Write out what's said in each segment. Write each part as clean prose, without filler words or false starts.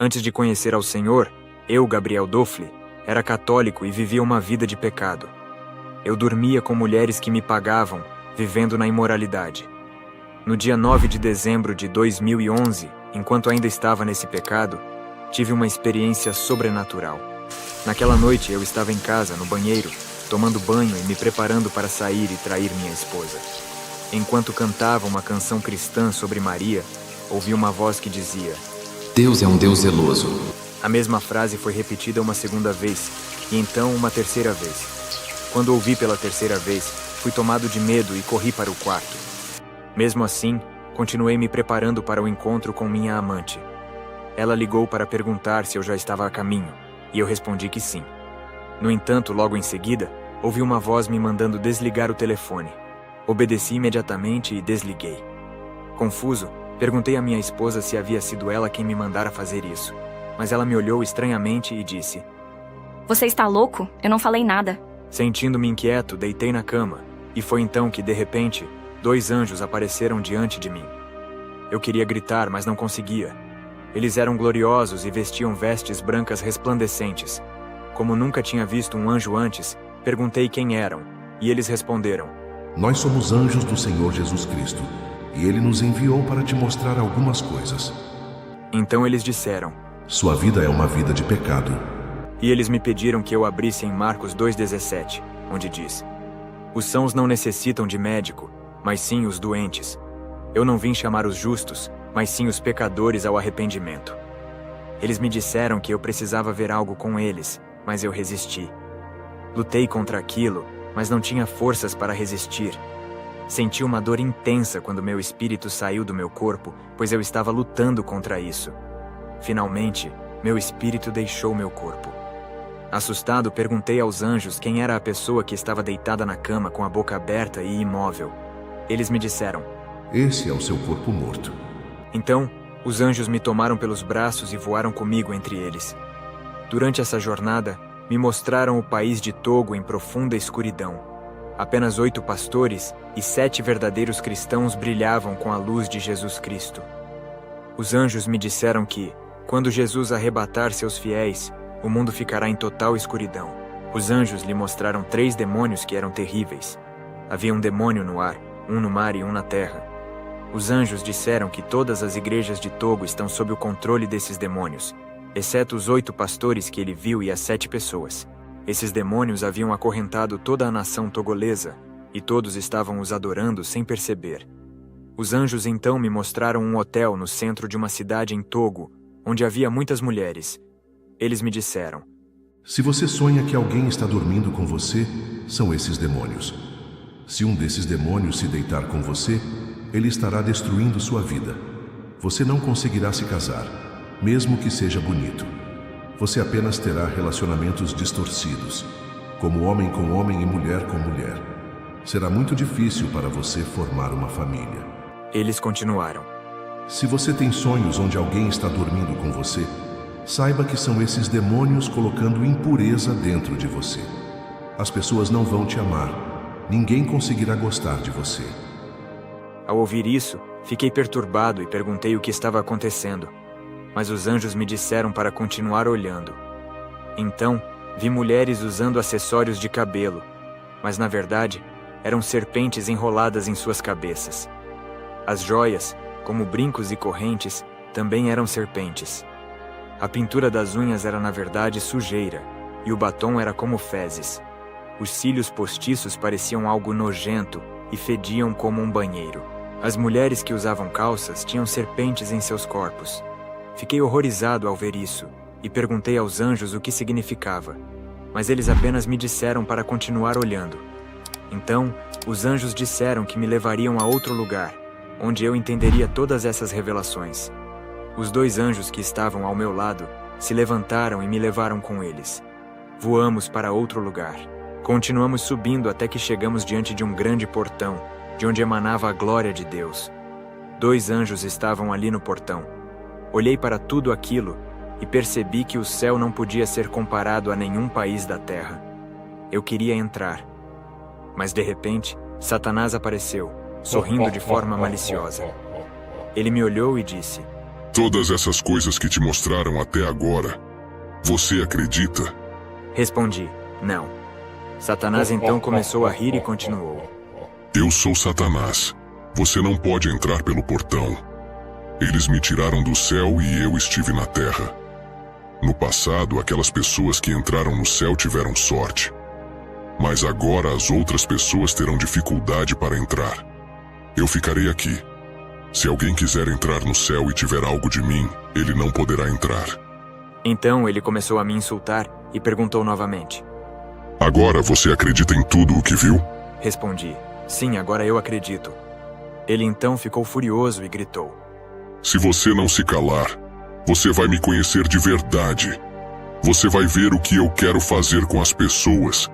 Antes de conhecer ao Senhor, eu, Gabriel Dofle, era católico e vivia uma vida de pecado. Eu dormia com mulheres que me pagavam, vivendo na imoralidade. No dia 9 de dezembro de 2011, enquanto ainda estava nesse pecado, tive uma experiência sobrenatural. Naquela noite eu estava em casa, no banheiro, tomando banho e me preparando para sair e trair minha esposa. Enquanto cantava uma canção cristã sobre Maria, ouvi uma voz que dizia: Deus é um Deus zeloso. A mesma frase foi repetida uma segunda vez, e então uma terceira vez. Quando ouvi pela terceira vez, fui tomado de medo e corri para o quarto. Mesmo assim, continuei me preparando para o encontro com minha amante. Ela ligou para perguntar se eu já estava a caminho, e eu respondi que sim. No entanto, logo em seguida, ouvi uma voz me mandando desligar o telefone. Obedeci imediatamente e desliguei. Confuso, perguntei à minha esposa se havia sido ela quem me mandara fazer isso, mas ela me olhou estranhamente e disse: Você está louco? Eu não falei nada. Sentindo-me inquieto, deitei na cama, e foi então que, de repente, 2 anjos apareceram diante de mim. Eu queria gritar, mas não conseguia. Eles eram gloriosos e vestiam vestes brancas resplandecentes. Como nunca tinha visto um anjo antes, perguntei quem eram, e eles responderam: Nós somos anjos do Senhor Jesus Cristo, e Ele nos enviou para te mostrar algumas coisas. Então eles disseram: Sua vida é uma vida de pecado. E eles me pediram que eu abrisse em Marcos 2,17, onde diz: Os sãos não necessitam de médico, mas sim os doentes. Eu não vim chamar os justos, mas sim os pecadores ao arrependimento. Eles me disseram que eu precisava ver algo com eles, mas eu resisti. Lutei contra aquilo, mas não tinha forças para resistir. Senti uma dor intensa quando meu espírito saiu do meu corpo, pois eu estava lutando contra isso. Finalmente, meu espírito deixou meu corpo. Assustado, perguntei aos anjos quem era a pessoa que estava deitada na cama com a boca aberta e imóvel. Eles me disseram: Esse é o seu corpo morto. Então, os anjos me tomaram pelos braços e voaram comigo entre eles. Durante essa jornada, me mostraram o país de Togo em profunda escuridão. Apenas 8 pastores e 7 verdadeiros cristãos brilhavam com a luz de Jesus Cristo. Os anjos me disseram que, quando Jesus arrebatar seus fiéis, o mundo ficará em total escuridão. Os anjos lhe mostraram 3 demônios que eram terríveis. Havia um demônio no ar, um no mar e um na terra. Os anjos disseram que todas as igrejas de Togo estão sob o controle desses demônios, exceto os 8 pastores que ele viu e as 7 pessoas. Esses demônios haviam acorrentado toda a nação togolesa, e todos estavam os adorando sem perceber. Os anjos então me mostraram um hotel no centro de uma cidade em Togo, onde havia muitas mulheres. Eles me disseram: Se você sonha que alguém está dormindo com você, são esses demônios. Se um desses demônios se deitar com você, ele estará destruindo sua vida. Você não conseguirá se casar, mesmo que seja bonito. Você apenas terá relacionamentos distorcidos, como homem com homem e mulher com mulher. Será muito difícil para você formar uma família. Eles continuaram: Se você tem sonhos onde alguém está dormindo com você, saiba que são esses demônios colocando impureza dentro de você. As pessoas não vão te amar. Ninguém conseguirá gostar de você. Ao ouvir isso, fiquei perturbado e perguntei o que estava acontecendo. Mas os anjos me disseram para continuar olhando. Então, vi mulheres usando acessórios de cabelo, mas na verdade, eram serpentes enroladas em suas cabeças. As joias, como brincos e correntes, também eram serpentes. A pintura das unhas era na verdade sujeira, e o batom era como fezes. Os cílios postiços pareciam algo nojento e fediam como um banheiro. As mulheres que usavam calças tinham serpentes em seus corpos. Fiquei horrorizado ao ver isso, e perguntei aos anjos o que significava, mas eles apenas me disseram para continuar olhando. Então, os anjos disseram que me levariam a outro lugar, onde eu entenderia todas essas revelações. Os 2 anjos que estavam ao meu lado se levantaram e me levaram com eles. Voamos para outro lugar. Continuamos subindo até que chegamos diante de um grande portão, de onde emanava a glória de Deus. 2 anjos estavam ali no portão. Olhei para tudo aquilo e percebi que o céu não podia ser comparado a nenhum país da terra. Eu queria entrar. Mas de repente, Satanás apareceu, sorrindo de forma maliciosa. Ele me olhou e disse: Todas essas coisas que te mostraram até agora, você acredita? Respondi: não. Satanás então começou a rir e continuou: Eu sou Satanás. Você não pode entrar pelo portão. Eles me tiraram do céu e eu estive na terra. No passado, aquelas pessoas que entraram no céu tiveram sorte. Mas agora as outras pessoas terão dificuldade para entrar. Eu ficarei aqui. Se alguém quiser entrar no céu e tiver algo de mim, ele não poderá entrar. Então ele começou a me insultar e perguntou novamente. Agora você acredita em tudo o que viu? Respondi: sim, agora eu acredito. Ele então ficou furioso e gritou: Se você não se calar, você vai me conhecer de verdade. Você vai ver o que eu quero fazer com as pessoas.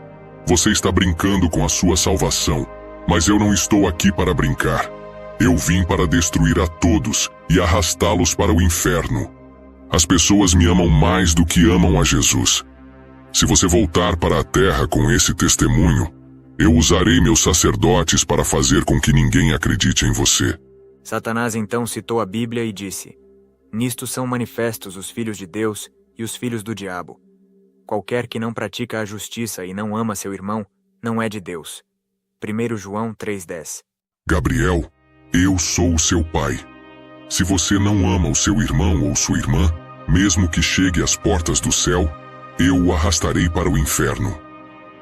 Você está brincando com a sua salvação, mas eu não estou aqui para brincar. Eu vim para destruir a todos e arrastá-los para o inferno. As pessoas me amam mais do que amam a Jesus. Se você voltar para a terra com esse testemunho, eu usarei meus sacerdotes para fazer com que ninguém acredite em você. Satanás então citou a Bíblia e disse: Nisto são manifestos os filhos de Deus e os filhos do diabo. Qualquer que não pratica a justiça e não ama seu irmão, não é de Deus. 1 João 3,10. Gabriel, eu sou o seu pai. Se você não ama o seu irmão ou sua irmã, mesmo que chegue às portas do céu, eu o arrastarei para o inferno.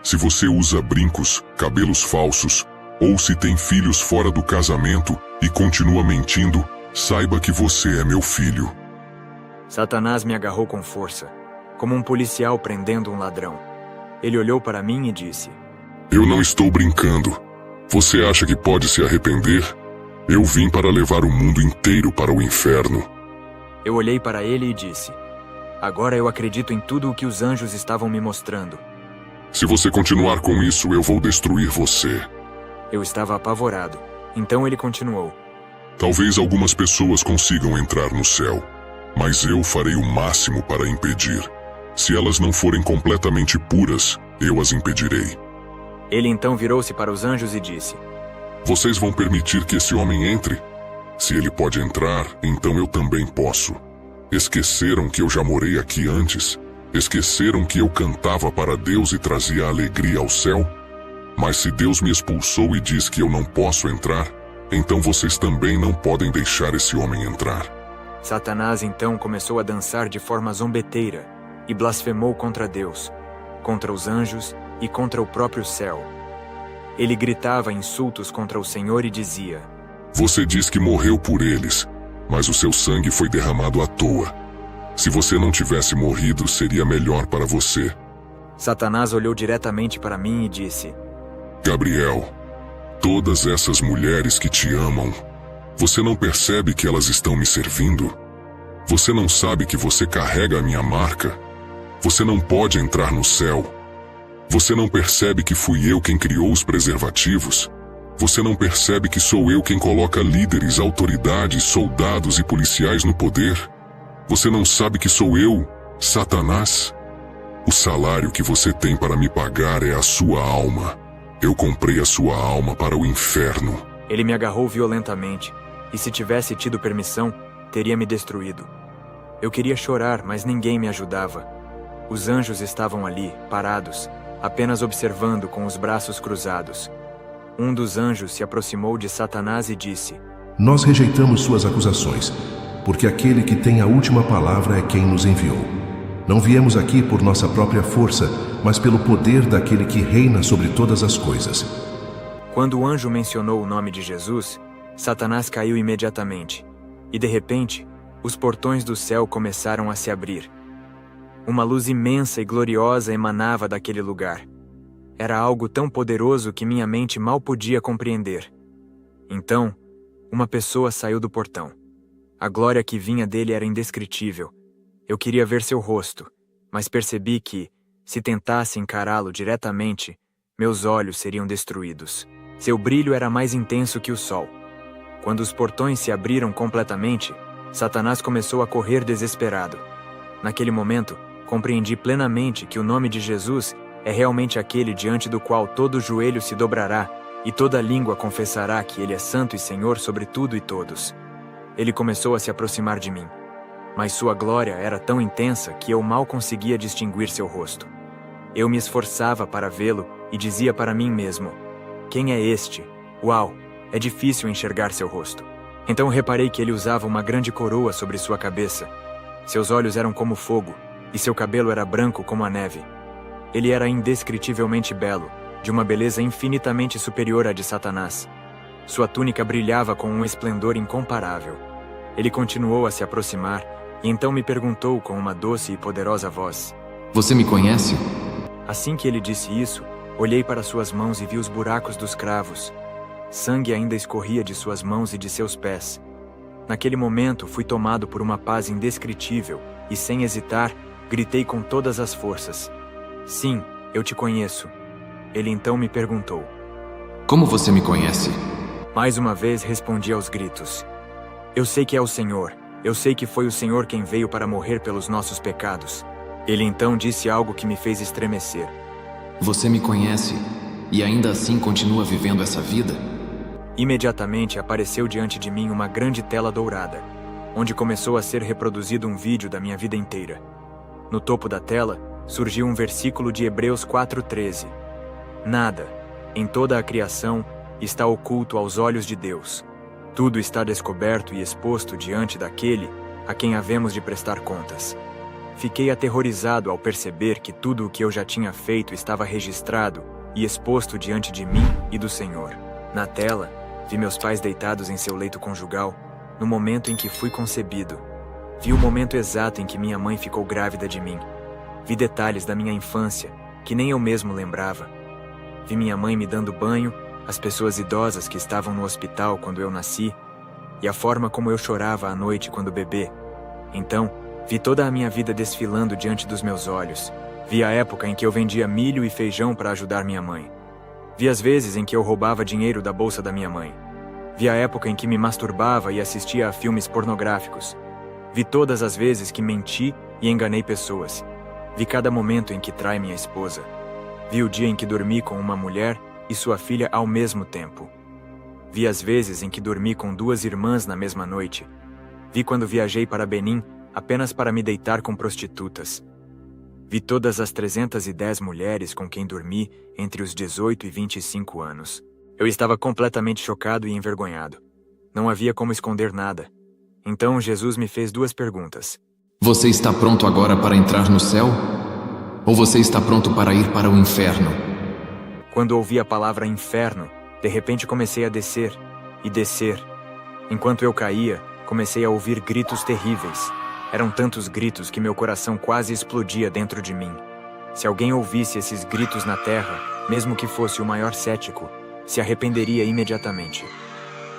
Se você usa brincos, cabelos falsos, ou se tem filhos fora do casamento e continua mentindo, saiba que você é meu filho. Satanás me agarrou com força, como um policial prendendo um ladrão. Ele olhou para mim e disse: Eu não estou brincando. Você acha que pode se arrepender? Eu vim para levar o mundo inteiro para o inferno. Eu olhei para ele e disse: Agora eu acredito em tudo o que os anjos estavam me mostrando. Se você continuar com isso, eu vou destruir você. Eu estava apavorado. Então ele continuou: Talvez algumas pessoas consigam entrar no céu, mas eu farei o máximo para impedir. Se elas não forem completamente puras, eu as impedirei. Ele então virou-se para os anjos e disse: Vocês vão permitir que esse homem entre? Se ele pode entrar, então eu também posso. Esqueceram que eu já morei aqui antes? Esqueceram que eu cantava para Deus e trazia alegria ao céu? Mas se Deus me expulsou e diz que eu não posso entrar, então vocês também não podem deixar esse homem entrar. Satanás então começou a dançar de forma zombeteira e blasfemou contra Deus, contra os anjos e contra o próprio céu. Ele gritava insultos contra o Senhor e dizia: Você diz que morreu por eles, mas o seu sangue foi derramado à toa. Se você não tivesse morrido, seria melhor para você. Satanás olhou diretamente para mim e disse: Gabriel, todas essas mulheres que te amam, você não percebe que elas estão me servindo? Você não sabe que você carrega a minha marca? Você não pode entrar no céu. Você não percebe que fui eu quem criou os preservativos? Você não percebe que sou eu quem coloca líderes, autoridades, soldados e policiais no poder? Você não sabe que sou eu, Satanás? O salário que você tem para me pagar é a sua alma. Eu comprei a sua alma para o inferno. Ele me agarrou violentamente, e se tivesse tido permissão, teria me destruído. Eu queria chorar, mas ninguém me ajudava. Os anjos estavam ali, parados, apenas observando com os braços cruzados. Um dos anjos se aproximou de Satanás e disse: Nós rejeitamos suas acusações, porque aquele que tem a última palavra é quem nos enviou. Não viemos aqui por nossa própria força, mas pelo poder daquele que reina sobre todas as coisas. Quando o anjo mencionou o nome de Jesus, Satanás caiu imediatamente, e de repente, os portões do céu começaram a se abrir. Uma luz imensa e gloriosa emanava daquele lugar. Era algo tão poderoso que minha mente mal podia compreender. Então, uma pessoa saiu do portão. A glória que vinha dele era indescritível. Eu queria ver seu rosto, mas percebi que, se tentasse encará-lo diretamente, meus olhos seriam destruídos. Seu brilho era mais intenso que o sol. Quando os portões se abriram completamente, Satanás começou a correr desesperado. Naquele momento, compreendi plenamente que o nome de Jesus é realmente aquele diante do qual todo joelho se dobrará e toda língua confessará que Ele é Santo e Senhor sobre tudo e todos. Ele começou a se aproximar de mim. mas sua glória era tão intensa que eu mal conseguia distinguir seu rosto. Eu me esforçava para vê-lo e dizia para mim mesmo: quem é este? Uau, é difícil enxergar seu rosto. Então reparei que ele usava uma grande coroa sobre sua cabeça. Seus olhos eram como fogo, e seu cabelo era branco como a neve. Ele era indescritivelmente belo, de uma beleza infinitamente superior à de Satanás. Sua túnica brilhava com um esplendor incomparável. Ele continuou a se aproximar, e então me perguntou com uma doce e poderosa voz: Você me conhece? Assim que ele disse isso, olhei para suas mãos e vi os buracos dos cravos. Sangue ainda escorria de suas mãos e de seus pés. Naquele momento, fui tomado por uma paz indescritível e, sem hesitar, gritei com todas as forças: Sim, eu te conheço. Ele então me perguntou: Como você me conhece? Mais uma vez respondi aos gritos: Eu sei que é o Senhor. Eu sei que foi o Senhor quem veio para morrer pelos nossos pecados. Ele então disse algo que me fez estremecer. Você me conhece e ainda assim continua vivendo essa vida? Imediatamente apareceu diante de mim uma grande tela dourada, onde começou a ser reproduzido um vídeo da minha vida inteira. No topo da tela, surgiu um versículo de Hebreus 4:13. Nada, em toda a criação, está oculto aos olhos de Deus. Tudo está descoberto e exposto diante daquele a quem havemos de prestar contas. Fiquei aterrorizado ao perceber que tudo o que eu já tinha feito estava registrado e exposto diante de mim e do Senhor. Na tela, vi meus pais deitados em seu leito conjugal, no momento em que fui concebido. Vi o momento exato em que minha mãe ficou grávida de mim. Vi detalhes da minha infância, que nem eu mesmo lembrava. Vi minha mãe me dando banho, as pessoas idosas que estavam no hospital quando eu nasci, e a forma como eu chorava à noite quando bebê. Então, vi toda a minha vida desfilando diante dos meus olhos. Vi a época em que eu vendia milho e feijão para ajudar minha mãe. Vi as vezes em que eu roubava dinheiro da bolsa da minha mãe. Vi a época em que me masturbava e assistia a filmes pornográficos. Vi todas as vezes que menti e enganei pessoas. Vi cada momento em que trai minha esposa. Vi o dia em que dormi com uma mulher e sua filha ao mesmo tempo. Vi as vezes em que dormi com 2 irmãs na mesma noite. Vi quando viajei para Benim apenas para me deitar com prostitutas. Vi todas as 310 mulheres com quem dormi entre os 18 e 25 anos. Eu estava completamente chocado e envergonhado. Não havia como esconder nada. Então Jesus me fez 2 perguntas. Você está pronto agora para entrar no céu? Ou você está pronto para ir para o inferno? Quando ouvi a palavra inferno, de repente comecei a descer e descer. Enquanto eu caía, comecei a ouvir gritos terríveis. Eram tantos gritos que meu coração quase explodia dentro de mim. Se alguém ouvisse esses gritos na terra, mesmo que fosse o maior cético, se arrependeria imediatamente.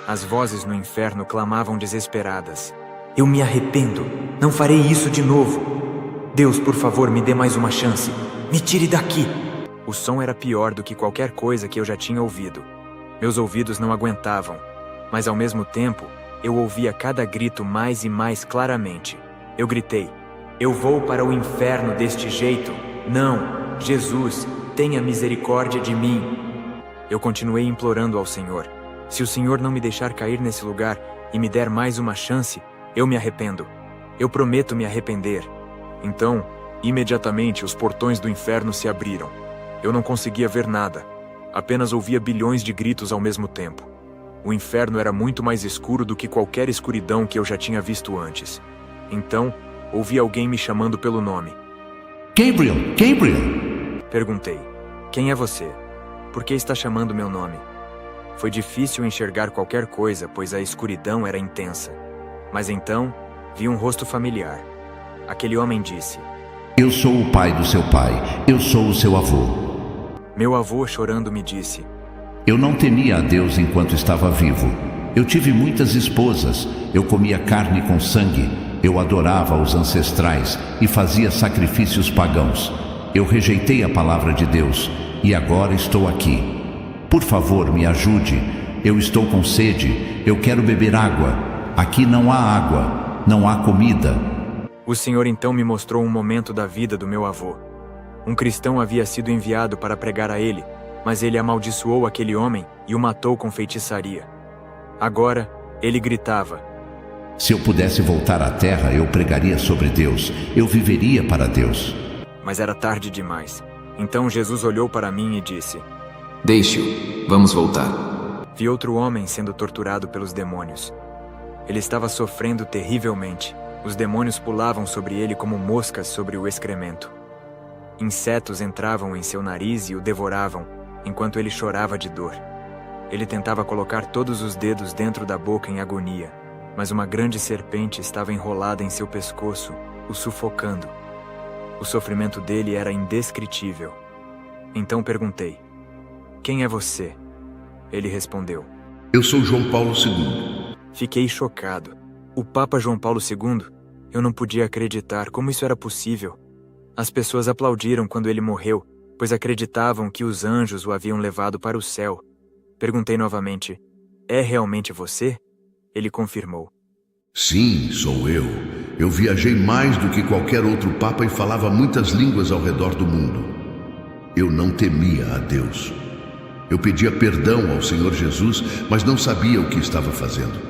As vozes no inferno clamavam desesperadas: Eu me arrependo, não farei isso de novo. Deus, por favor, me dê mais uma chance. Me tire daqui. O som era pior do que qualquer coisa que eu já tinha ouvido. Meus ouvidos não aguentavam, mas ao mesmo tempo, eu ouvia cada grito mais e mais claramente. Eu gritei: Eu vou para o inferno deste jeito? Não, Jesus, tenha misericórdia de mim. Eu continuei implorando ao Senhor: Se o Senhor não me deixar cair nesse lugar e me der mais uma chance, eu me arrependo. Eu prometo me arrepender. Então, imediatamente os portões do inferno se abriram. Eu não conseguia ver nada. Apenas ouvia bilhões de gritos ao mesmo tempo. O inferno era muito mais escuro do que qualquer escuridão que eu já tinha visto antes. Então, ouvi alguém me chamando pelo nome. Gabriel! Gabriel! Perguntei: Quem é você? Por que está chamando meu nome? Foi difícil enxergar qualquer coisa, pois a escuridão era intensa. Mas então, vi um rosto familiar. Aquele homem disse: Eu sou o pai do seu pai. Eu sou o seu avô. Meu avô, chorando, me disse: Eu não temia a Deus enquanto estava vivo. Eu tive muitas esposas. Eu comia carne com sangue. Eu adorava os ancestrais e fazia sacrifícios pagãos. Eu rejeitei a palavra de Deus e agora estou aqui. Por favor, me ajude. Eu estou com sede. Eu quero beber água. Aqui não há água. Não há comida. O Senhor então me mostrou um momento da vida do meu avô. Um cristão havia sido enviado para pregar a ele, mas ele amaldiçoou aquele homem e o matou com feitiçaria. Agora, ele gritava: Se eu pudesse voltar à terra, eu pregaria sobre Deus. Eu viveria para Deus. Mas era tarde demais. Então Jesus olhou para mim e disse: Deixe-o, vamos voltar. Vi outro homem sendo torturado pelos demônios. Ele estava sofrendo terrivelmente. Os demônios pulavam sobre ele como moscas sobre o excremento. Insetos entravam em seu nariz e o devoravam, enquanto ele chorava de dor. Ele tentava colocar todos os dedos dentro da boca em agonia, mas uma grande serpente estava enrolada em seu pescoço, o sufocando. O sofrimento dele era indescritível. Então perguntei: Quem é você? Ele respondeu: Eu sou João Paulo II. Fiquei chocado. O Papa João Paulo II? Eu não podia acreditar como isso era possível. As pessoas aplaudiram quando ele morreu, pois acreditavam que os anjos o haviam levado para o céu. Perguntei novamente: É realmente você? Ele confirmou: Sim, sou eu. Eu viajei mais do que qualquer outro papa e falava muitas línguas ao redor do mundo. Eu não temia a Deus. Eu pedia perdão ao Senhor Jesus, mas não sabia o que estava fazendo.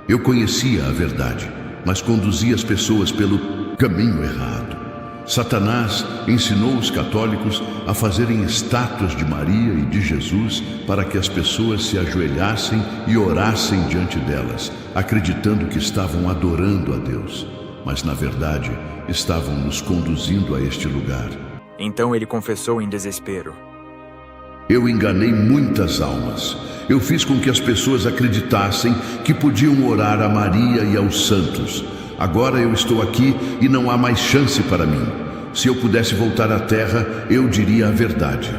Eu conhecia a verdade, mas conduzia as pessoas pelo caminho errado. Satanás ensinou os católicos a fazerem estátuas de Maria e de Jesus para que as pessoas se ajoelhassem e orassem diante delas, acreditando que estavam adorando a Deus, mas na verdade estavam nos conduzindo a este lugar. Então ele confessou em desespero: Eu enganei muitas almas. Eu fiz com que as pessoas acreditassem que podiam orar a Maria e aos santos. Agora eu estou aqui e não há mais chance para mim. Se eu pudesse voltar à terra, eu diria a verdade.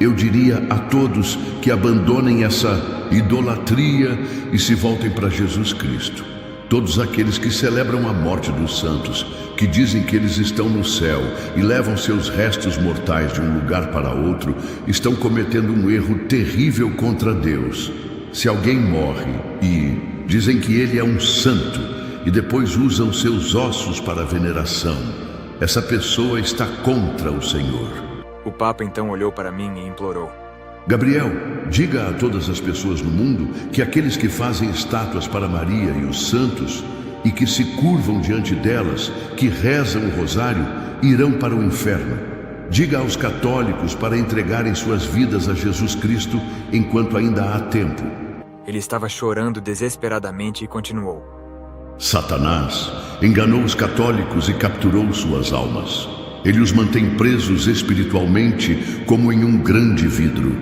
Eu diria a todos que abandonem essa idolatria e se voltem para Jesus Cristo. Todos aqueles que celebram a morte dos santos, que dizem que eles estão no céu e levam seus restos mortais de um lugar para outro, estão cometendo um erro terrível contra Deus. Se alguém morre e dizem que ele é um santo e depois usam seus ossos para veneração, essa pessoa está contra o Senhor. O Papa então olhou para mim e implorou: Gabriel, diga a todas as pessoas no mundo que aqueles que fazem estátuas para Maria e os santos e que se curvam diante delas, que rezam o rosário, irão para o inferno. Diga aos católicos para entregarem suas vidas a Jesus Cristo enquanto ainda há tempo. Ele estava chorando desesperadamente e continuou: Satanás enganou os católicos e capturou suas almas. Ele os mantém presos espiritualmente como em um grande vidro.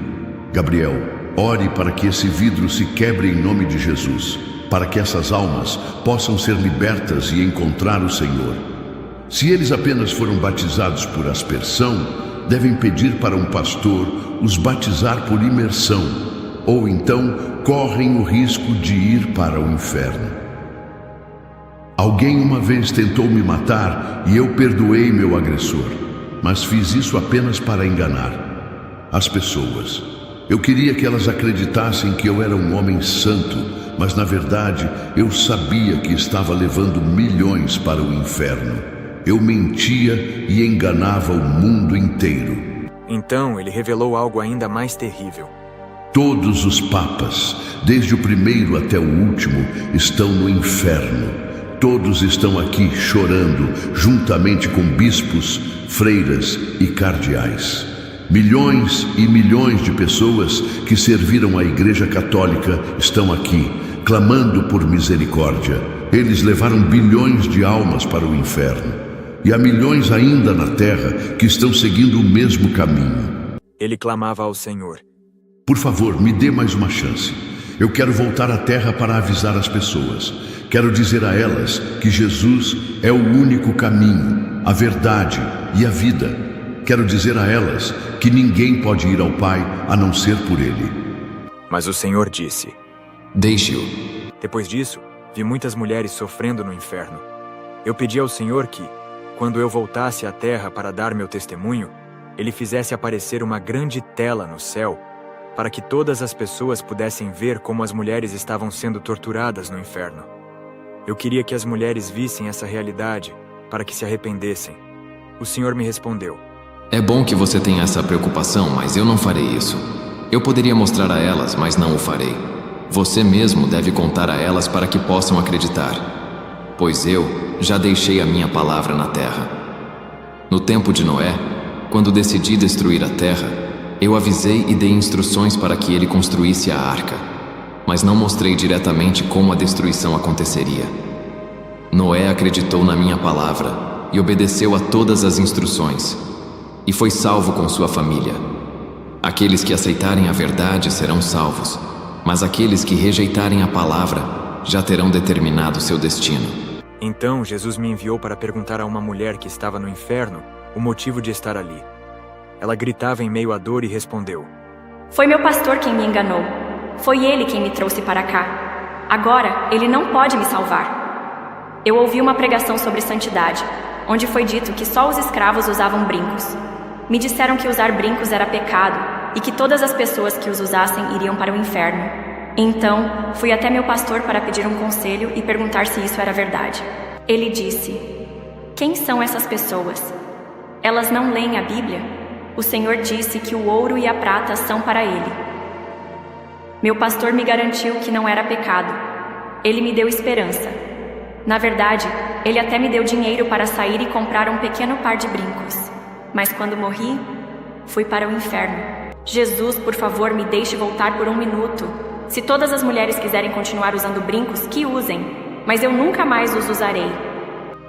Gabriel, ore para que esse vidro se quebre em nome de Jesus, para que essas almas possam ser libertas e encontrar o Senhor. Se eles apenas foram batizados por aspersão, devem pedir para um pastor os batizar por imersão, ou então correm o risco de ir para o inferno. Alguém uma vez tentou me matar e eu perdoei meu agressor, mas fiz isso apenas para enganar as pessoas. Eu queria que elas acreditassem que eu era um homem santo, mas na verdade eu sabia que estava levando milhões para o inferno. Eu mentia e enganava o mundo inteiro. Então ele revelou algo ainda mais terrível. Todos os papas, desde o primeiro até o último, estão no inferno. Todos estão aqui chorando, juntamente com bispos, freiras e cardeais. Milhões e milhões de pessoas que serviram a Igreja Católica estão aqui, clamando por misericórdia. Eles levaram bilhões de almas para o inferno. E há milhões ainda na Terra que estão seguindo o mesmo caminho. Ele clamava ao Senhor: Por favor, me dê mais uma chance. Eu quero voltar à Terra para avisar as pessoas. Quero dizer a elas que Jesus é o único caminho, a verdade e a vida. Quero dizer a elas que ninguém pode ir ao Pai a não ser por Ele. Mas o Senhor disse: Deixe-o. Depois disso, vi muitas mulheres sofrendo no inferno. Eu pedi ao Senhor que, quando eu voltasse à terra para dar meu testemunho, Ele fizesse aparecer uma grande tela no céu, para que todas as pessoas pudessem ver como as mulheres estavam sendo torturadas no inferno. Eu queria que as mulheres vissem essa realidade, para que se arrependessem. O Senhor me respondeu: É bom que você tenha essa preocupação, mas eu não farei isso. Eu poderia mostrar a elas, mas não o farei. Você mesmo deve contar a elas para que possam acreditar. pois eu já deixei a minha palavra na terra. No tempo de Noé, quando decidi destruir a terra, eu avisei e dei instruções para que ele construísse a arca, mas não mostrei diretamente como a destruição aconteceria. Noé acreditou na minha palavra e obedeceu a todas as instruções, e foi salvo com sua família. Aqueles que aceitarem a verdade serão salvos, mas aqueles que rejeitarem a palavra já terão determinado seu destino. Então Jesus me enviou para perguntar a uma mulher que estava no inferno o motivo de estar ali. Ela gritava em meio à dor e respondeu: Foi meu pastor quem me enganou. Foi ele quem me trouxe para cá. Agora, ele não pode me salvar. Eu ouvi uma pregação sobre santidade, onde foi dito que só os escravos usavam brincos. Me disseram que usar brincos era pecado e que todas as pessoas que os usassem iriam para o inferno. Então, fui até meu pastor para pedir um conselho e perguntar se isso era verdade. Ele disse: Quem são essas pessoas? Elas não leem a Bíblia? O Senhor disse que o ouro e a prata são para ele. Meu pastor me garantiu que não era pecado. Ele me deu esperança. Na verdade, ele até me deu dinheiro para sair e comprar um pequeno par de brincos. Mas quando morri, fui para o inferno. Jesus, por favor, me deixe voltar por 1 minuto. Se todas as mulheres quiserem continuar usando brincos, que usem, mas eu nunca mais os usarei.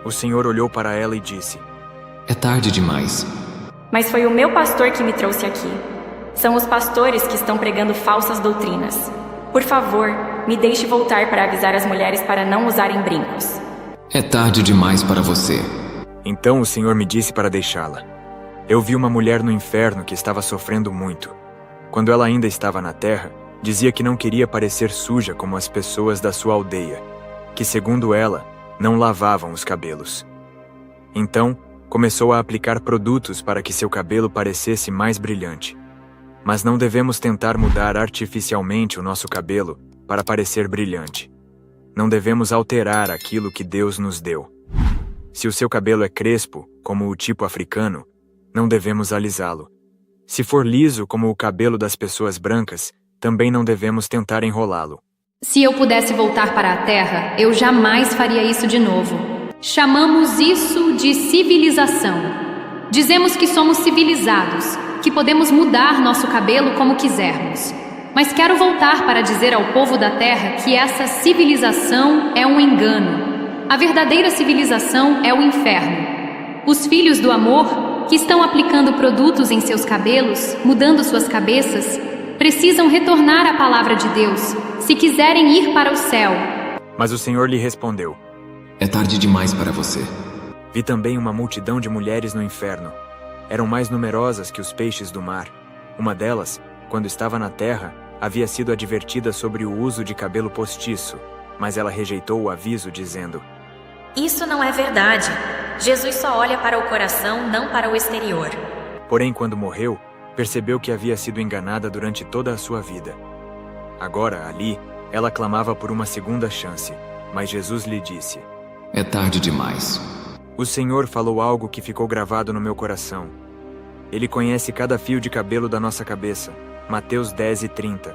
O Senhor olhou para ela e disse: É tarde demais. Mas foi o meu pastor que me trouxe aqui. São os pastores que estão pregando falsas doutrinas. Por favor, me deixe voltar para avisar as mulheres para não usarem brincos. É tarde demais para você. Então o Senhor me disse para deixá-la. Eu vi uma mulher no inferno que estava sofrendo muito. Quando ela ainda estava na terra, dizia que não queria parecer suja como as pessoas da sua aldeia, que, segundo ela, não lavavam os cabelos. Então, começou a aplicar produtos para que seu cabelo parecesse mais brilhante. Mas não devemos tentar mudar artificialmente o nosso cabelo para parecer brilhante. Não devemos alterar aquilo que Deus nos deu. Se o seu cabelo é crespo, como o tipo africano, não devemos alisá-lo. Se for liso, como o cabelo das pessoas brancas, também não devemos tentar enrolá-lo. Se eu pudesse voltar para a Terra, eu jamais faria isso de novo. Chamamos isso de civilização. Dizemos que somos civilizados, que podemos mudar nosso cabelo como quisermos. Mas quero voltar para dizer ao povo da Terra que essa civilização é um engano. A verdadeira civilização é o inferno. Os filhos do amor, que estão aplicando produtos em seus cabelos, mudando suas cabeças, precisam retornar à palavra de Deus, se quiserem ir para o céu. Mas o Senhor lhe respondeu: É tarde demais para você. Vi também uma multidão de mulheres no inferno. Eram mais numerosas que os peixes do mar. Uma delas, quando estava na terra, havia sido advertida sobre o uso de cabelo postiço, mas ela rejeitou o aviso, dizendo: Isso não é verdade. Jesus só olha para o coração, não para o exterior. Porém, quando morreu, percebeu que havia sido enganada durante toda a sua vida. Agora, ali, ela clamava por uma segunda chance, mas Jesus lhe disse: É tarde demais. O Senhor falou algo que ficou gravado no meu coração. Ele conhece cada fio de cabelo da nossa cabeça. Mateus 10:30.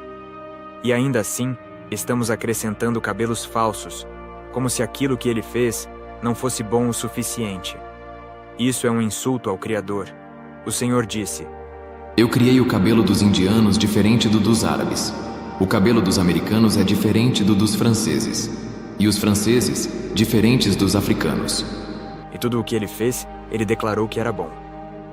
E ainda assim, estamos acrescentando cabelos falsos, como se aquilo que ele fez não fosse bom o suficiente. Isso é um insulto ao Criador. O Senhor disse: Eu criei o cabelo dos indianos diferente do dos árabes. O cabelo dos americanos é diferente do dos franceses. E os franceses, diferentes dos africanos. E tudo o que ele fez, ele declarou que era bom.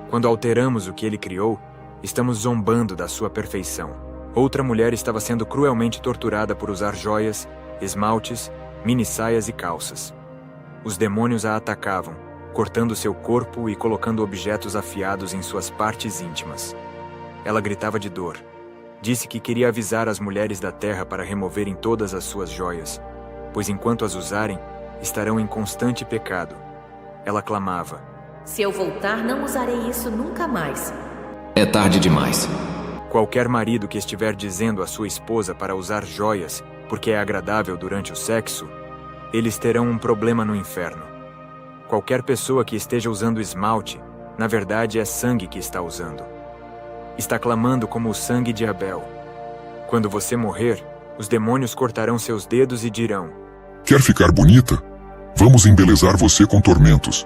Quando alteramos o que ele criou, estamos zombando da sua perfeição. Outra mulher estava sendo cruelmente torturada por usar joias, esmaltes, mini-saias e calças. Os demônios a atacavam, cortando seu corpo e colocando objetos afiados em suas partes íntimas. Ela gritava de dor. Disse que queria avisar as mulheres da terra para removerem todas as suas joias, pois enquanto as usarem, estarão em constante pecado. Ela clamava: Se eu voltar, não usarei isso nunca mais. É tarde demais. Qualquer marido que estiver dizendo à sua esposa para usar joias porque é agradável durante o sexo, eles terão um problema no inferno. Qualquer pessoa que esteja usando esmalte, na verdade é sangue que está usando. Está clamando como o sangue de Abel. Quando você morrer, os demônios cortarão seus dedos e dirão: Quer ficar bonita? Vamos embelezar você com tormentos.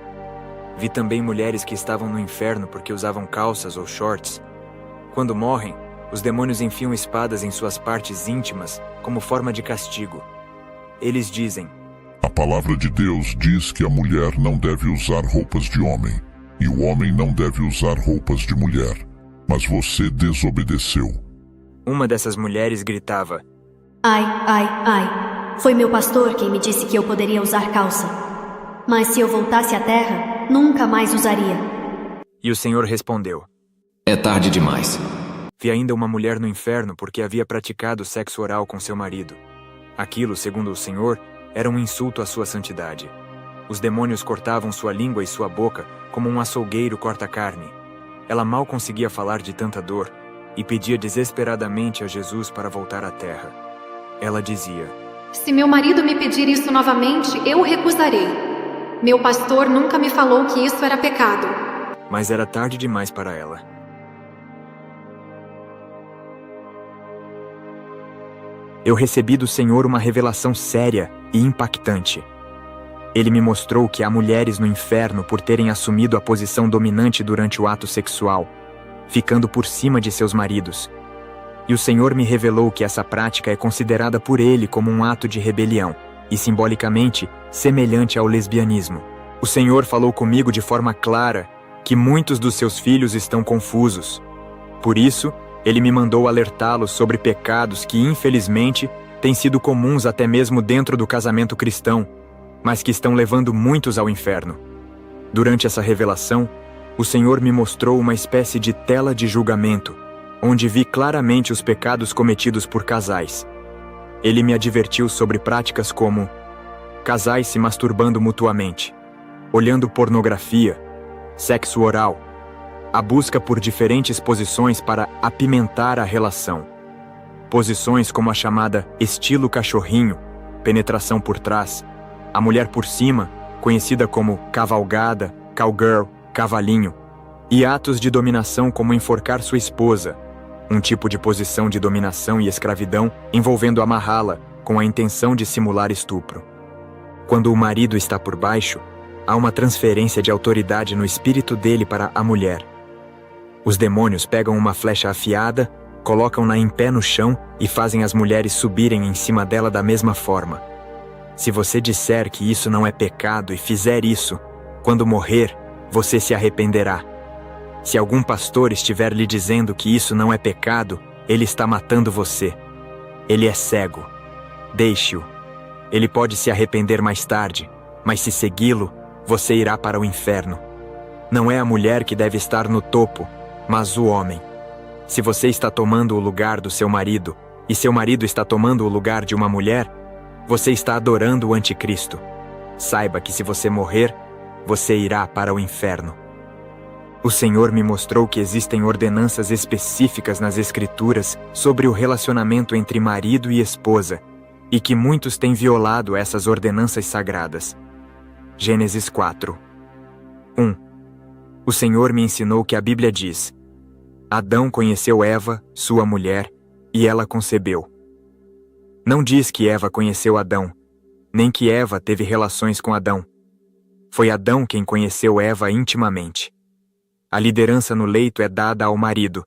Vi também mulheres que estavam no inferno porque usavam calças ou shorts. Quando morrem, os demônios enfiam espadas em suas partes íntimas como forma de castigo. Eles dizem: A palavra de Deus diz que a mulher não deve usar roupas de homem, e o homem não deve usar roupas de mulher. Mas você desobedeceu. Uma dessas mulheres gritava: Ai, ai, ai. Foi meu pastor quem me disse que eu poderia usar calça. Mas se eu voltasse à terra, nunca mais usaria. E o Senhor respondeu: É tarde demais. Vi ainda uma mulher no inferno porque havia praticado sexo oral com seu marido. Aquilo, segundo o Senhor, era um insulto à sua santidade. Os demônios cortavam sua língua e sua boca como um açougueiro corta carne. Ela mal conseguia falar de tanta dor e pedia desesperadamente a Jesus para voltar à terra. Ela dizia: Se meu marido me pedir isso novamente, eu o recusarei. Meu pastor nunca me falou que isso era pecado. Mas era tarde demais para ela. Eu recebi do Senhor uma revelação séria e impactante. Ele me mostrou que há mulheres no inferno por terem assumido a posição dominante durante o ato sexual, ficando por cima de seus maridos. E o Senhor me revelou que essa prática é considerada por ele como um ato de rebelião e, simbolicamente, semelhante ao lesbianismo. O Senhor falou comigo de forma clara que muitos dos seus filhos estão confusos. Por isso, ele me mandou alertá-los sobre pecados que, infelizmente, têm sido comuns até mesmo dentro do casamento cristão, mas que estão levando muitos ao inferno. Durante essa revelação, o Senhor me mostrou uma espécie de tela de julgamento, onde vi claramente os pecados cometidos por casais. Ele me advertiu sobre práticas como casais se masturbando mutuamente, olhando pornografia, sexo oral, a busca por diferentes posições para apimentar a relação. Posições como a chamada estilo cachorrinho, penetração por trás, a mulher por cima, conhecida como cavalgada, cowgirl, cavalinho, e atos de dominação como enforcar sua esposa, um tipo de posição de dominação e escravidão envolvendo amarrá-la com a intenção de simular estupro. Quando o marido está por baixo, há uma transferência de autoridade no espírito dele para a mulher. Os demônios pegam uma flecha afiada, colocam-na em pé no chão e fazem as mulheres subirem em cima dela da mesma forma. Se você disser que isso não é pecado e fizer isso, quando morrer, você se arrependerá. Se algum pastor estiver lhe dizendo que isso não é pecado, ele está matando você. Ele é cego. Deixe-o. Ele pode se arrepender mais tarde, mas se segui-lo, você irá para o inferno. Não é a mulher que deve estar no topo, mas o homem. Se você está tomando o lugar do seu marido, e seu marido está tomando o lugar de uma mulher, você está adorando o anticristo. Saiba que se você morrer, você irá para o inferno. O Senhor me mostrou que existem ordenanças específicas nas Escrituras sobre o relacionamento entre marido e esposa, e que muitos têm violado essas ordenanças sagradas. Gênesis 4. 1. O Senhor me ensinou que a Bíblia diz: Adão conheceu Eva, sua mulher, e ela concebeu. Não diz que Eva conheceu Adão, nem que Eva teve relações com Adão. Foi Adão quem conheceu Eva intimamente. A liderança no leito é dada ao marido.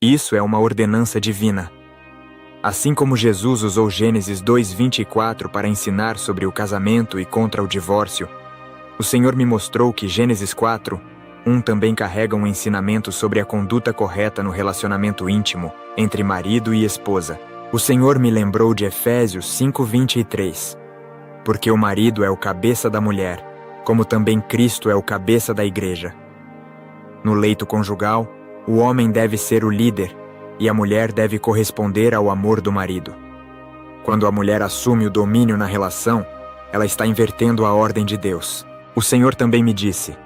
Isso é uma ordenança divina. Assim como Jesus usou Gênesis 2:24 para ensinar sobre o casamento e contra o divórcio, o Senhor me mostrou que Gênesis 4:1 também carrega um ensinamento sobre a conduta correta no relacionamento íntimo entre marido e esposa. O Senhor me lembrou de Efésios 5:23. Porque o marido é o cabeça da mulher, como também Cristo é o cabeça da igreja. No leito conjugal, o homem deve ser o líder e a mulher deve corresponder ao amor do marido. Quando a mulher assume o domínio na relação, ela está invertendo a ordem de Deus. O Senhor também me disse: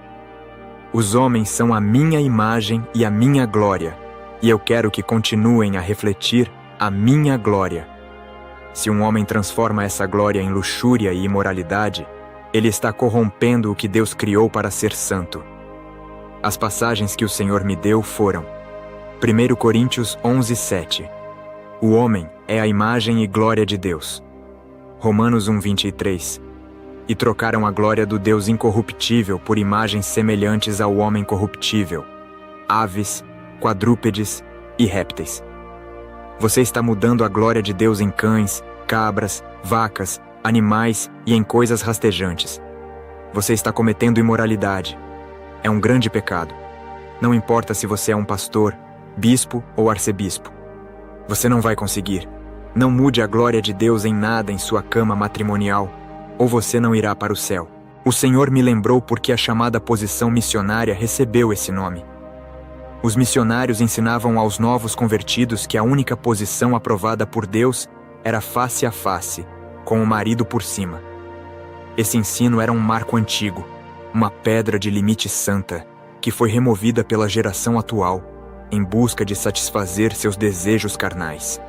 Os homens são a minha imagem e a minha glória, e eu quero que continuem a refletir a minha glória. Se um homem transforma essa glória em luxúria e imoralidade, ele está corrompendo o que Deus criou para ser santo. As passagens que o Senhor me deu foram 1 Coríntios 11:7. O homem é a imagem e glória de Deus. Romanos 1:23. e trocaram a glória do Deus incorruptível por imagens semelhantes ao homem corruptível, aves, quadrúpedes e répteis. Você está mudando a glória de Deus em cães, cabras, vacas, animais e em coisas rastejantes. Você está cometendo imoralidade. É um grande pecado. Não importa se você é um pastor, bispo ou arcebispo. Você não vai conseguir. Não mude a glória de Deus em nada em sua cama matrimonial, ou você não irá para o céu. O Senhor me lembrou porque a chamada posição missionária recebeu esse nome. Os missionários ensinavam aos novos convertidos que a única posição aprovada por Deus era face a face, com o marido por cima. Esse ensino era um marco antigo, uma pedra de limite santa, que foi removida pela geração atual, em busca de satisfazer seus desejos carnais.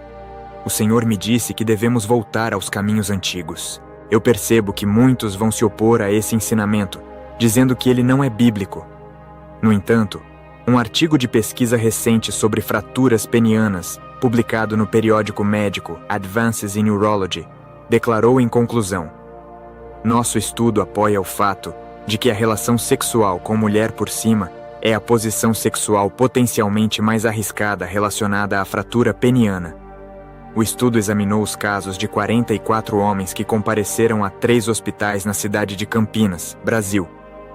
O Senhor me disse que devemos voltar aos caminhos antigos. Eu percebo que muitos vão se opor a esse ensinamento, dizendo que ele não é bíblico. No entanto, um artigo de pesquisa recente sobre fraturas penianas, publicado no periódico médico Advances in Neurology, declarou em conclusão: nosso estudo apoia o fato de que a relação sexual com mulher por cima é a posição sexual potencialmente mais arriscada relacionada à fratura peniana. O estudo examinou os casos de 44 homens que compareceram a 3 hospitais na cidade de Campinas, Brasil,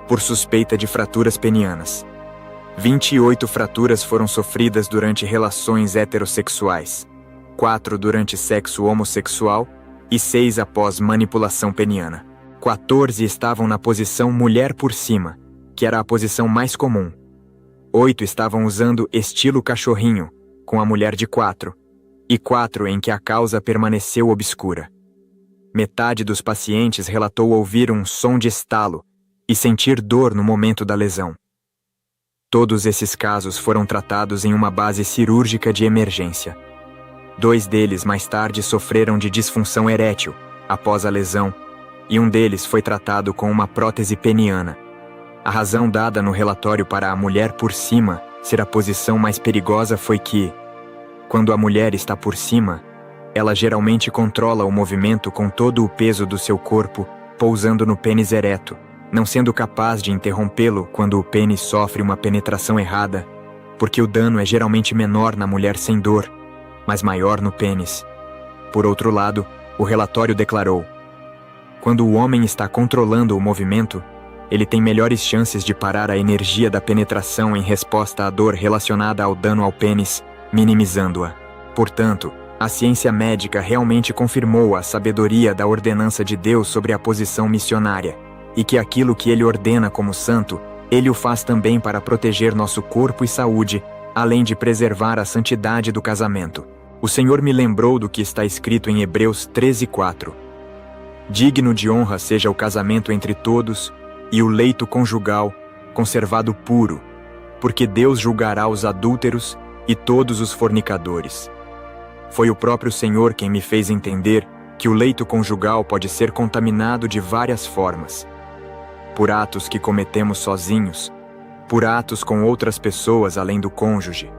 por suspeita de fraturas penianas. 28 fraturas foram sofridas durante relações heterossexuais, 4 durante sexo homossexual e 6 após manipulação peniana. 14 estavam na posição mulher por cima, que era a posição mais comum. 8 estavam usando estilo cachorrinho, com a mulher de 4, e 4 em que a causa permaneceu obscura. Metade dos pacientes relatou ouvir um som de estalo e sentir dor no momento da lesão. Todos esses casos foram tratados em uma base cirúrgica de emergência. 2 deles mais tarde sofreram de disfunção erétil após a lesão, e um deles foi tratado com uma prótese peniana. A razão dada no relatório para a mulher por cima ser a posição mais perigosa foi que, quando a mulher está por cima, ela geralmente controla o movimento com todo o peso do seu corpo, pousando no pênis ereto, não sendo capaz de interrompê-lo quando o pênis sofre uma penetração errada, porque o dano é geralmente menor na mulher sem dor, mas maior no pênis. Por outro lado, o relatório declarou: quando o homem está controlando o movimento, ele tem melhores chances de parar a energia da penetração em resposta à dor relacionada ao dano ao pênis, minimizando-a. Portanto, a ciência médica realmente confirmou a sabedoria da ordenança de Deus sobre a posição missionária, e que aquilo que ele ordena como santo, ele o faz também para proteger nosso corpo e saúde, além de preservar a santidade do casamento. O Senhor me lembrou do que está escrito em Hebreus 13:4. Digno de honra seja o casamento entre todos, e o leito conjugal, conservado puro, porque Deus julgará os adúlteros e todos os fornicadores. Foi o próprio Senhor quem me fez entender que o leito conjugal pode ser contaminado de várias formas. Por atos que cometemos sozinhos, por atos com outras pessoas além do cônjuge,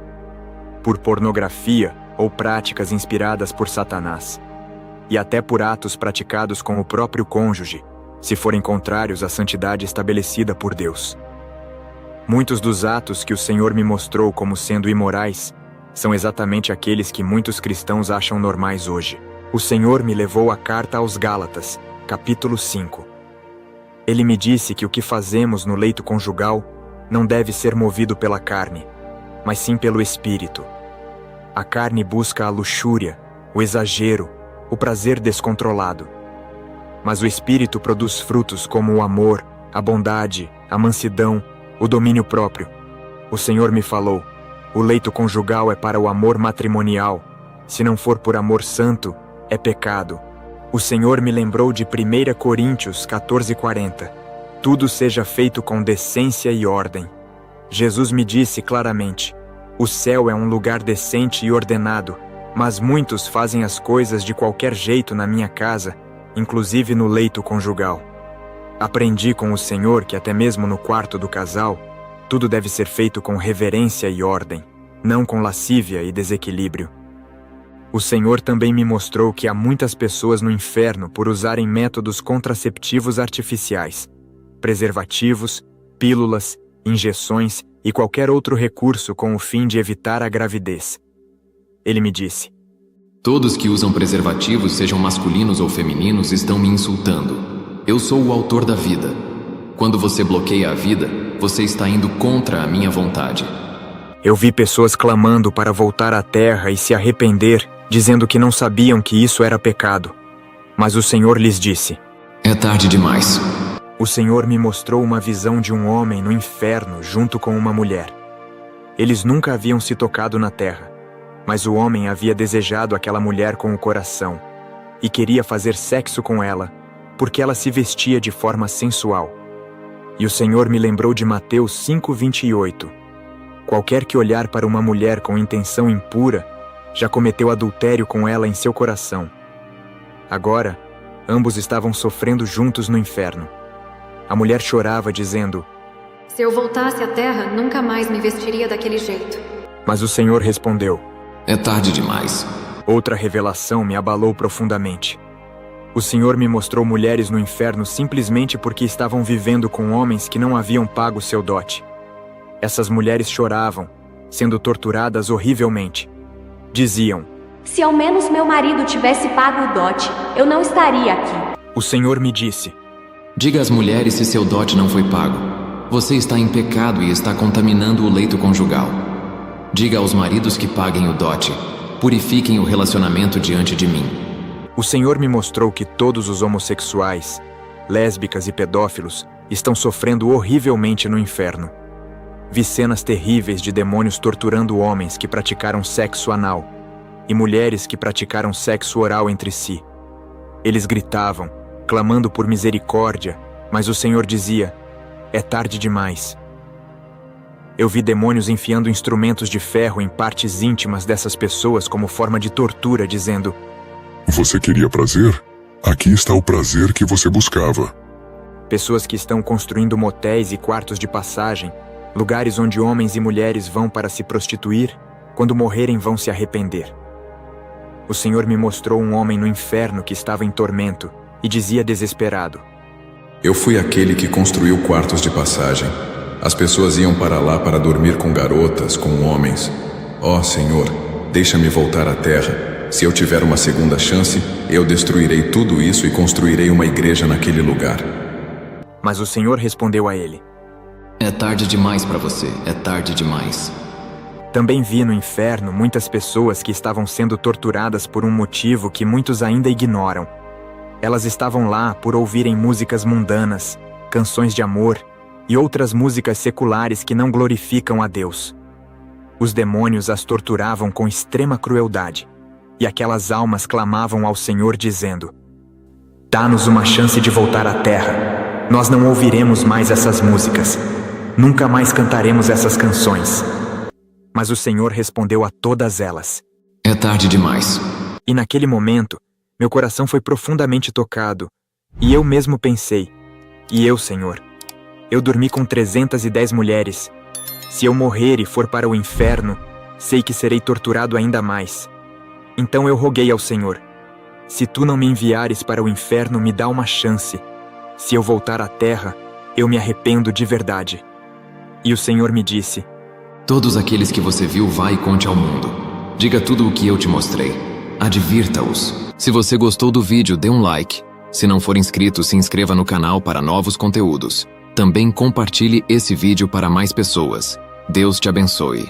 por pornografia ou práticas inspiradas por Satanás, e até por atos praticados com o próprio cônjuge, se forem contrários à santidade estabelecida por Deus. Muitos dos atos que o Senhor me mostrou como sendo imorais são exatamente aqueles que muitos cristãos acham normais hoje. O Senhor me levou à carta aos Gálatas, capítulo 5. Ele me disse que o que fazemos no leito conjugal não deve ser movido pela carne, mas sim pelo Espírito. A carne busca a luxúria, o exagero, o prazer descontrolado. Mas o Espírito produz frutos como o amor, a bondade, a mansidão, o domínio próprio. O Senhor me falou: o leito conjugal é para o amor matrimonial. Se não for por amor santo, é pecado. O Senhor me lembrou de 1 Coríntios 14:40. Tudo seja feito com decência e ordem. Jesus me disse claramente: o céu é um lugar decente e ordenado, mas muitos fazem as coisas de qualquer jeito na minha casa, inclusive no leito conjugal. Aprendi com o Senhor que até mesmo no quarto do casal, tudo deve ser feito com reverência e ordem, não com lascívia e desequilíbrio. O Senhor também me mostrou que há muitas pessoas no inferno por usarem métodos contraceptivos artificiais, preservativos, pílulas, injeções e qualquer outro recurso com o fim de evitar a gravidez. Ele me disse: Todos que usam preservativos, sejam masculinos ou femininos, estão me insultando. Eu sou o autor da vida. Quando você bloqueia a vida, você está indo contra a minha vontade. Eu vi pessoas clamando para voltar à terra e se arrepender, dizendo que não sabiam que isso era pecado. Mas o Senhor lhes disse: É tarde demais. O Senhor me mostrou uma visão de um homem no inferno junto com uma mulher. Eles nunca haviam se tocado na terra, mas o homem havia desejado aquela mulher com o coração e queria fazer sexo com ela, porque ela se vestia de forma sensual. E o Senhor me lembrou de Mateus 5:28. Qualquer que olhar para uma mulher com intenção impura, já cometeu adultério com ela em seu coração. Agora, ambos estavam sofrendo juntos no inferno. A mulher chorava, dizendo: Se eu voltasse à terra, nunca mais me vestiria daquele jeito. Mas o Senhor respondeu: É tarde demais. Outra revelação me abalou profundamente. O Senhor me mostrou mulheres no inferno simplesmente porque estavam vivendo com homens que não haviam pago seu dote. Essas mulheres choravam, sendo torturadas horrivelmente. Diziam: Se ao menos meu marido tivesse pago o dote, eu não estaria aqui. O Senhor me disse: Diga às mulheres se seu dote não foi pago. Você está em pecado e está contaminando o leito conjugal. Diga aos maridos que paguem o dote. Purifiquem o relacionamento diante de mim. O Senhor me mostrou que todos os homossexuais, lésbicas e pedófilos estão sofrendo horrivelmente no inferno. Vi cenas terríveis de demônios torturando homens que praticaram sexo anal e mulheres que praticaram sexo oral entre si. Eles gritavam, clamando por misericórdia, mas o Senhor dizia: É tarde demais. Eu vi demônios enfiando instrumentos de ferro em partes íntimas dessas pessoas como forma de tortura, dizendo: Você queria prazer? Aqui está o prazer que você buscava. Pessoas que estão construindo motéis e quartos de passagem, lugares onde homens e mulheres vão para se prostituir, quando morrerem vão se arrepender. O Senhor me mostrou um homem no inferno que estava em tormento e dizia desesperado: Eu fui aquele que construiu quartos de passagem. As pessoas iam para lá para dormir com garotas, com homens. Ó Senhor, deixa-me voltar à terra. Se eu tiver uma segunda chance, eu destruirei tudo isso e construirei uma igreja naquele lugar. Mas o Senhor respondeu a ele: É tarde demais para você, é tarde demais. Também vi no inferno muitas pessoas que estavam sendo torturadas por um motivo que muitos ainda ignoram. Elas estavam lá por ouvirem músicas mundanas, canções de amor e outras músicas seculares que não glorificam a Deus. Os demônios as torturavam com extrema crueldade, e aquelas almas clamavam ao Senhor dizendo: Dá-nos uma chance de voltar à terra. Nós não ouviremos mais essas músicas. Nunca mais cantaremos essas canções. Mas o Senhor respondeu a todas elas: É tarde demais. E naquele momento, meu coração foi profundamente tocado, e eu mesmo pensei: E eu, Senhor? Eu dormi com 310 mulheres. Se eu morrer e for para o inferno, sei que serei torturado ainda mais. Então eu roguei ao Senhor: Se tu não me enviares para o inferno, me dá uma chance. Se eu voltar à terra, eu me arrependo de verdade. E o Senhor me disse: Todos aqueles que você viu, vá e conte ao mundo. Diga tudo o que eu te mostrei. Advirta-os. Se você gostou do vídeo, dê um like. Se não for inscrito, se inscreva no canal para novos conteúdos. Também compartilhe esse vídeo para mais pessoas. Deus te abençoe.